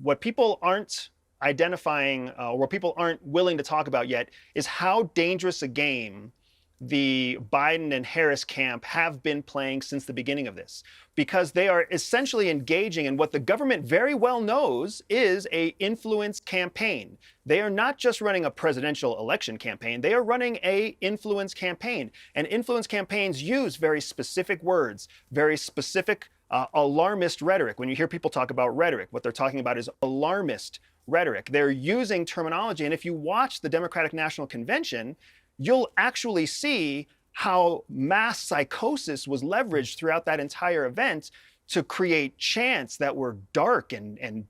what people aren't identifying, or what people aren't willing to talk about yet, is how dangerous a game the Biden and Harris camp have been playing since the beginning of this, because they are essentially engaging in what the government very well knows is a influence campaign. They are not just running a presidential election campaign, they are running a influence campaign. And influence campaigns use very specific words, very specific alarmist rhetoric. When you hear people talk about rhetoric, what they're talking about is alarmist rhetoric. They're using terminology. And if you watch the Democratic National Convention, you'll actually see how mass psychosis was leveraged throughout that entire event to create chants that were dark and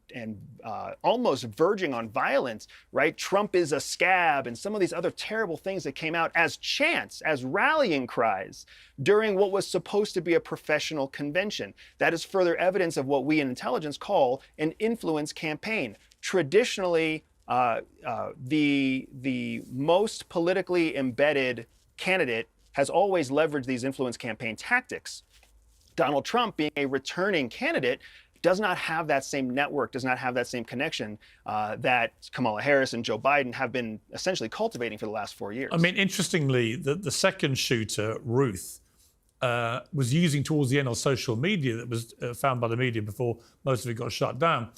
almost verging on violence, right? Trump is a scab, and some of these other terrible things that came out as chants, as rallying cries during what was supposed to be a professional convention. That is further evidence of what we in intelligence call an influence campaign. Traditionally, the most politically embedded candidate has always leveraged these influence campaign tactics. Donald Trump, being a returning candidate, does not have that same network, does not have that same connection that Kamala Harris and Joe Biden have been essentially cultivating for the last 4 years. I mean, interestingly, the second shooter, Ruth, was using towards the end on social media, that was found by the media before most of it got shut down,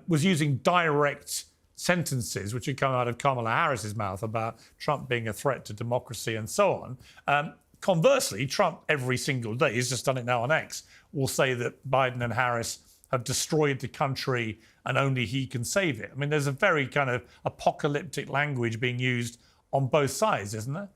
was using direct sentences which had come out of Kamala Harris's mouth about Trump being a threat to democracy and so on. Conversely, Trump every single day, he's just done it now on X, will say that Biden and Harris have destroyed the country and only he can save it. I mean, there's a very kind of apocalyptic language being used on both sides, isn't there?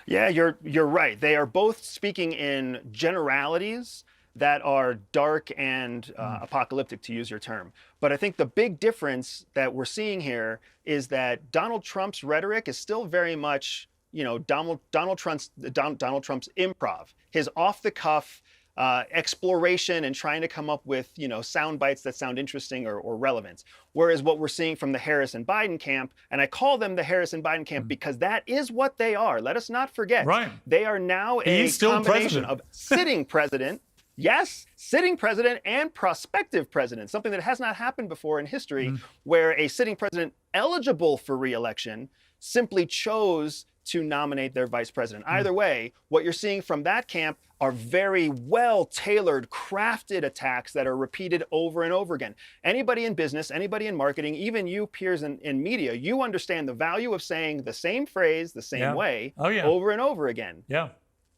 Yeah, you're right. They are both speaking in generalities that are dark and apocalyptic, to use your term. But I think the big difference that we're seeing here is that Donald Trump's rhetoric is still very much, Donald Trump's improv, his off-the-cuff exploration and trying to come up with, sound bites that sound interesting or relevant. Whereas what we're seeing from the Harris and Biden camp, and I call them the Harris and Biden camp because that is what they are. Let us not forget. Right. They are now a combination of sitting president. Yes, sitting president and prospective president, something that has not happened before in history, where a sitting president eligible for re-election simply chose to nominate their vice president. Either way, what you're seeing from that camp are very well-tailored, crafted attacks that are repeated over and over again. Anybody in business, anybody in marketing, even you, peers in media, you understand the value of saying the same phrase the same way over and over again. Yeah.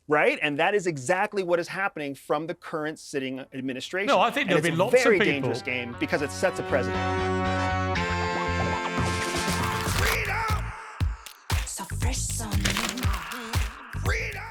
Right? And that is exactly what is happening from the current sitting administration. No, I think there'll be lots of people. It's a very dangerous game because it sets a precedent. Freedom! So fresh on me. Freedom!